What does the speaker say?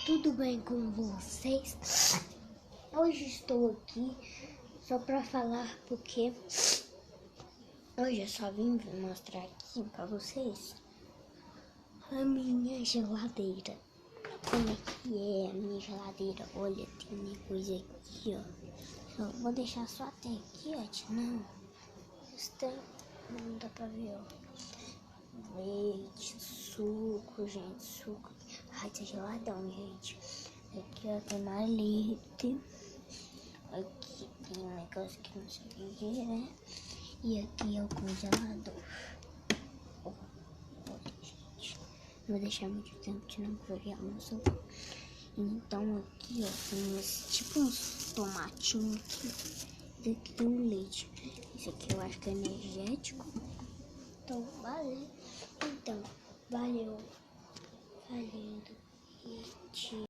tudo bem com vocês? Hoje estou aqui só para falar porque hoje eu só vim mostrar aqui para vocês a minha geladeira. Como é que é a minha geladeira? Olha, tem minha coisa aqui, ó. Eu vou deixar só até aqui, ó, senão não dá pra ver, ó. Leite, suco, gente, suco. Ai, tá geladão, gente. Aqui, ó, tem mais leite. Aqui tem um negócio que não sei o que é, né? E aqui é o congelador. Olha, gente. Não vou deixar muito tempo, senão vou criar uma sopa. Então, aqui, ó, tem tipo uns tomatinhos aqui. E aqui tem um leite. Esse aqui eu acho que é energético. Então, valeu. Então, valeu. Valendo. E tchau.